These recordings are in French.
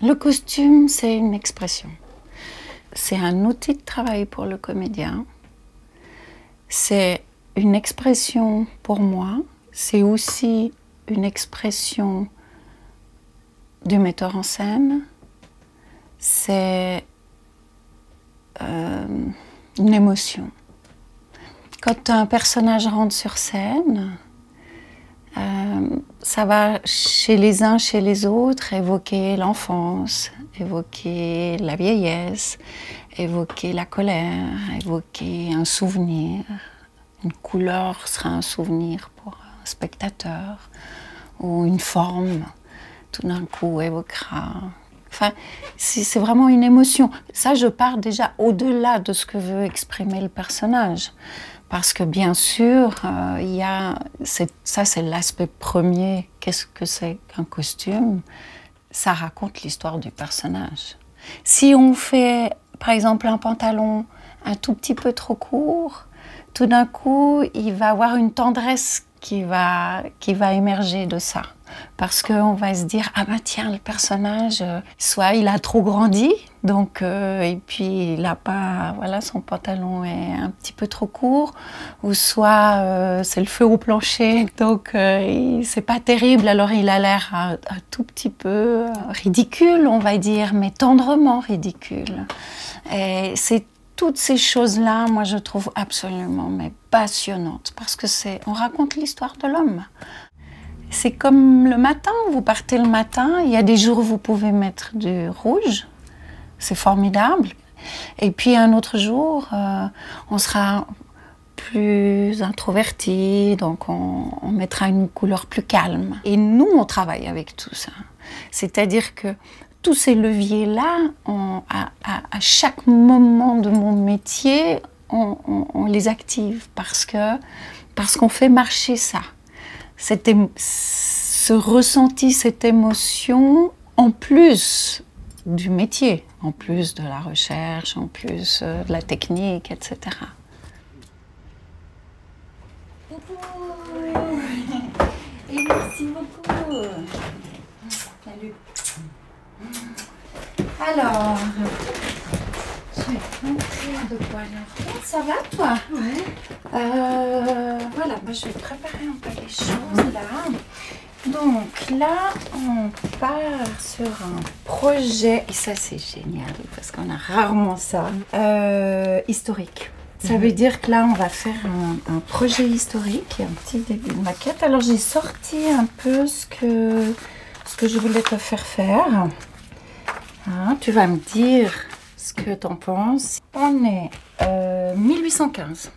Le costume, c'est une expression. C'est un outil de travail pour le comédien. C'est une expression pour moi. C'est aussi une expression du metteur en scène. C'est une émotion. Quand un personnage rentre sur scène, ça va chez les uns, chez les autres, évoquer l'enfance, évoquer la vieillesse, évoquer la colère, évoquer un souvenir. Une couleur sera un souvenir pour un spectateur, ou une forme, tout d'un coup, évoquera. Enfin, c'est vraiment une émotion. Ça, je pars déjà au-delà de ce que veut exprimer le personnage. Parce que bien sûr, ça c'est l'aspect premier. Qu'est-ce que c'est qu'un costume? Ça raconte l'histoire du personnage. Si on fait, par exemple, un pantalon un tout petit peu trop court, tout d'un coup, il va avoir une tendresse qui va émerger de ça. Parce qu'on va se dire, ah ben tiens, le personnage, soit il a trop grandi, donc, et puis il a pas, voilà, son pantalon est un petit peu trop court, ou soit c'est le feu au plancher, donc c'est pas terrible, alors il a l'air un tout petit peu ridicule, on va dire, mais tendrement ridicule. Et c'est toutes ces choses-là, moi je trouve absolument passionnantes, parce que on raconte l'histoire de l'homme. C'est comme le matin, vous partez le matin, il y a des jours où vous pouvez mettre du rouge, c'est formidable. Et puis un autre jour, on sera plus introverti, donc on mettra une couleur plus calme. Et nous, on travaille avec tout ça. C'est-à-dire que tous ces leviers-là, à chaque moment de mon métier, on les active parce qu'on fait marcher ça. Ce ressenti, cette émotion, en plus du métier, en plus de la recherche, en plus de la technique, etc. Et merci beaucoup. Salut. Alors, je vais te montrer de quoi j'ai fait. Ça va, toi? Ouais. Voilà, je vais préparer un peu les choses là. Donc là, on part sur un projet, et ça c'est génial, parce qu'on a rarement ça, historique. Ça veut dire que là, on va faire un projet historique, un petit début de maquette. Alors j'ai sorti un peu ce que je voulais te faire faire. Hein, tu vas me dire ce que tu en penses. On est 1815,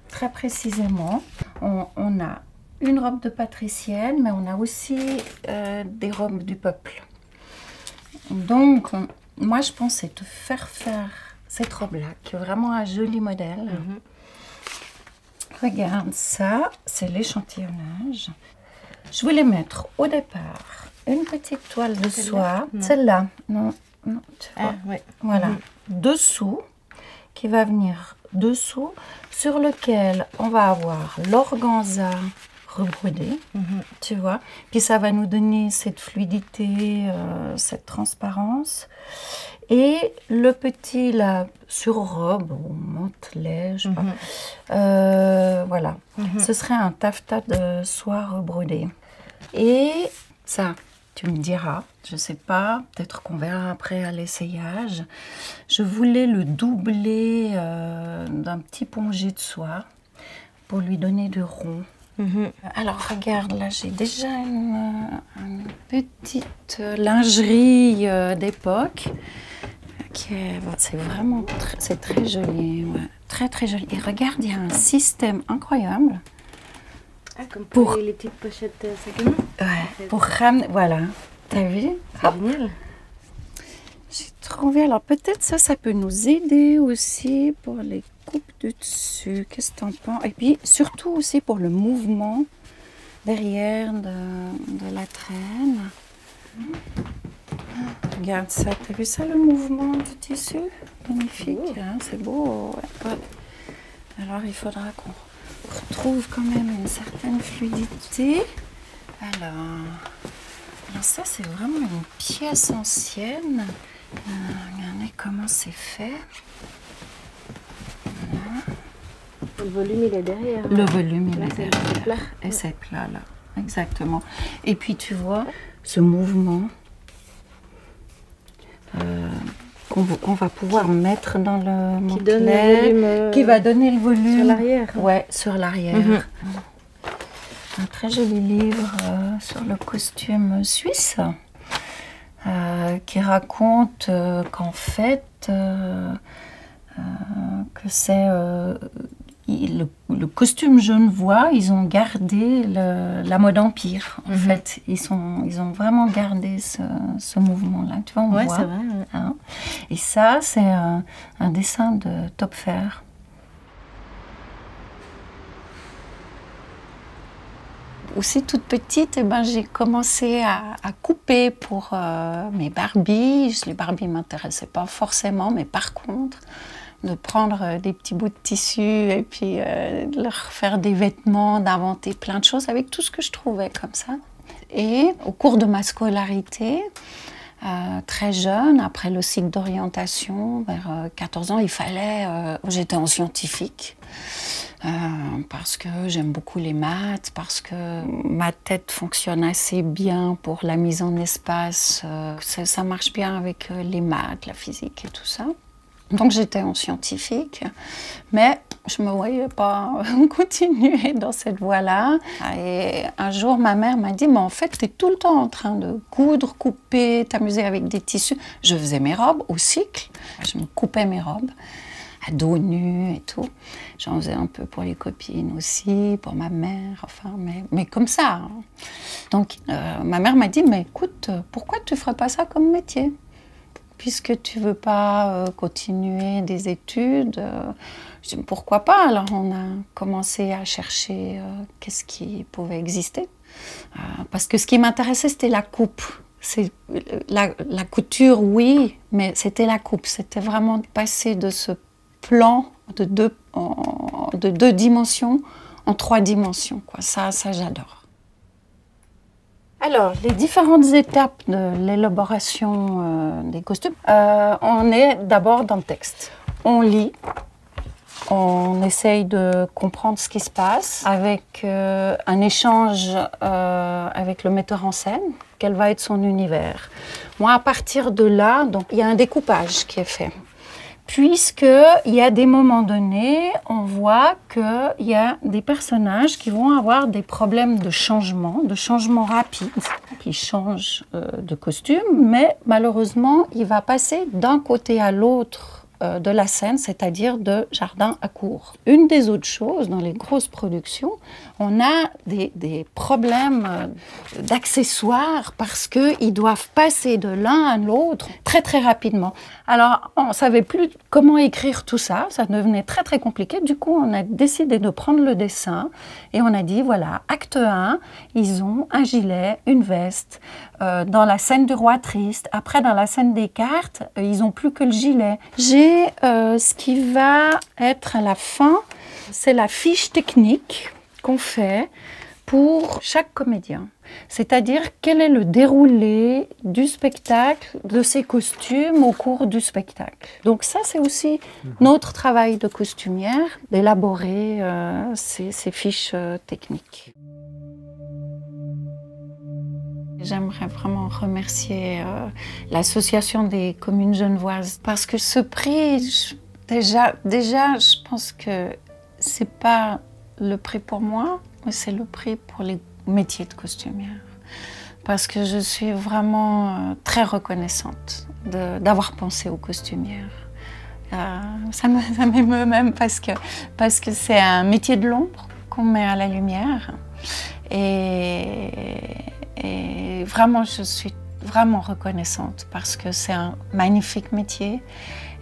très précisément. On a une robe de patricienne, mais on a aussi des robes du peuple. Donc, moi, je pensais te faire cette robe-là, qui est vraiment un joli modèle. Regarde, ça, c'est l'échantillonnage. Je voulais mettre au départ une petite toile de soie. Celle-là, non, tu vois. Ouais. Voilà, dessous, qui va venir dessous, sur lequel on va avoir l'organza rebrodé, tu vois. Puis ça va nous donner cette fluidité, cette transparence. Et le petit, là, sur-robe, ou mantelet, je sais pas. Voilà. Ce serait un taffetas de soie rebrodé. Et ça, tu me diras, je sais pas, peut-être qu'on verra après à l'essayage. Je voulais le doubler d'un petit pongé de soie pour lui donner de rond. Alors regarde, là j'ai déjà une petite lingerie d'époque. C'est vraiment c'est très joli, ouais. Très très joli. Et regarde, il y a un système incroyable. Ah, comme pour les petites pochettes sac à main. Ouais, en fait. Pour ramener, voilà. T'as vu? C'est génial. J'ai trouvé, alors peut-être ça peut nous aider aussi pour les coupes du dessus. Qu'est-ce que t'en penses? Et puis surtout aussi pour le mouvement derrière de la traîne. Regarde ça, t'as vu ça, le mouvement du tissu? Magnifique, hein, c'est beau. Ouais. Alors il faudra qu'on retrouve quand même une certaine fluidité. Alors, Alors ça, c'est vraiment une pièce ancienne. Regardez comment c'est fait. Voilà. Le volume, il est derrière. Le volume, il est derrière. C'est plat. Et c'est plat, là. Exactement. Et puis, tu vois, ce mouvement qu'on va pouvoir mettre dans le mantelet, qui va donner le volume. Sur l'arrière. Ouais, sur l'arrière. Un très joli livre sur le costume suisse qui raconte qu'en fait, que c'est le costume genevois, ils ont gardé la mode empire. En fait, ils ont vraiment gardé ce mouvement-là. Tu vois, on voit. C'est vrai. Hein. Et ça, c'est un dessin de Topfer. Aussi toute petite, j'ai commencé à couper pour mes Barbies. Les Barbies ne m'intéressaient pas forcément, mais par contre, de prendre des petits bouts de tissu et puis de leur faire des vêtements, d'inventer plein de choses avec tout ce que je trouvais comme ça. Et au cours de ma scolarité, très jeune, après le cycle d'orientation, vers 14 ans, j'étais en scientifique. Parce que j'aime beaucoup les maths, parce que ma tête fonctionne assez bien pour la mise en espace. Ça marche bien avec les maths, la physique et tout ça. Donc j'étais en scientifique, mais je ne me voyais pas continuer dans cette voie-là. Et un jour, ma mère m'a dit, mais en fait, tu es tout le temps en train de coudre, couper, t'amuser avec des tissus. Je faisais mes robes au cycle, je me coupais mes robes à dos nu et tout. J'en faisais un peu pour les copines aussi, pour ma mère, enfin, mais comme ça. Hein. Donc, ma mère m'a dit, mais écoute, pourquoi tu ne ferais pas ça comme métier ? Puisque tu ne veux pas continuer des études, je dis, pourquoi pas ? Alors, on a commencé à chercher qu'est-ce qui pouvait exister. Parce que ce qui m'intéressait, c'était la coupe. La couture, oui, mais c'était la coupe. C'était vraiment de passer de ce plan de deux dimensions en 3 dimensions. Quoi. Ça j'adore. Alors, les différentes étapes de l'élaboration des costumes, on est d'abord dans le texte. On lit, on essaye de comprendre ce qui se passe avec un échange avec le metteur en scène, quel va être son univers. Moi, à partir de là, donc, il y a un découpage qui est fait. Puisqu'il y a des moments donnés, on voit qu'il y a des personnages qui vont avoir des problèmes de changement rapides, qui changent de costume, mais malheureusement, il va passer d'un côté à l'autre de la scène, c'est-à-dire de jardin à cour. Une des autres choses, dans les grosses productions, on a des problèmes d'accessoires parce qu'ils doivent passer de l'un à l'autre très très rapidement. Alors, on ne savait plus comment écrire tout ça, ça devenait très très compliqué. Du coup, on a décidé de prendre le dessin et on a dit, voilà, acte 1, ils ont un gilet, une veste. Dans la scène du roi triste, après dans la scène des cartes, ils n'ont plus que le gilet. J'ai ce qui va être à la fin, c'est la fiche technique qu'on fait pour chaque comédien. C'est-à-dire quel est le déroulé du spectacle, de ses costumes au cours du spectacle. Donc ça, c'est aussi notre travail de costumière, d'élaborer ces fiches techniques. J'aimerais vraiment remercier l'association des communes genevoises parce que ce prix, déjà, je pense que c'est pas le prix pour moi, mais c'est le prix pour les métiers de costumière. Parce que je suis vraiment très reconnaissante d'avoir pensé aux costumières. Ça m'émeut même parce que c'est un métier de l'ombre qu'on met à la lumière. Et vraiment, je suis vraiment reconnaissante parce que c'est un magnifique métier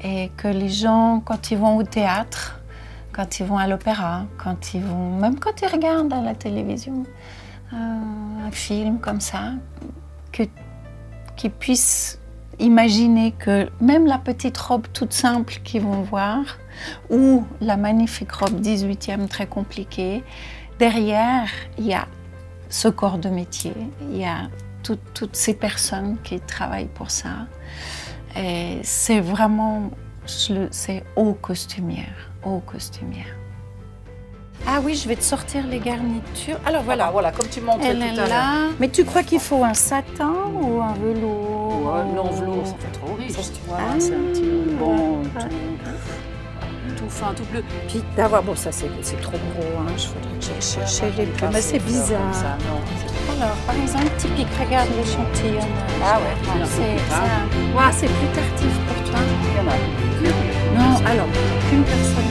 et que les gens, quand ils vont au théâtre, quand ils vont à l'opéra, même quand ils regardent à la télévision un film comme ça, qu'ils puissent imaginer que même la petite robe toute simple qu'ils vont voir ou la magnifique robe 18e très compliquée, derrière, il y a ce corps de métier, il y a toutes ces personnes qui travaillent pour ça. Et c'est vraiment, c'est haut costumière, haut costumière. Ah oui, je vais te sortir les garnitures. Alors voilà. Ah, voilà, comme tu montrais tout à l'heure. Mais tu crois qu'il faut un satin ou un velours? Non, velours, ça fait trop riche, tu vois. C'est un petit ruban, tout fin, tout bleu. Puis d'avoir, bon ça c'est trop gros, hein. Je faudrait que j'aille chercher les plumes. Mais c'est bizarre. Ça, non. Alors, par exemple, typique, regarde l'échantillon. Ah ouais, C'est plus tardif pour toi. Il y en a. Non, alors, qu'une personne.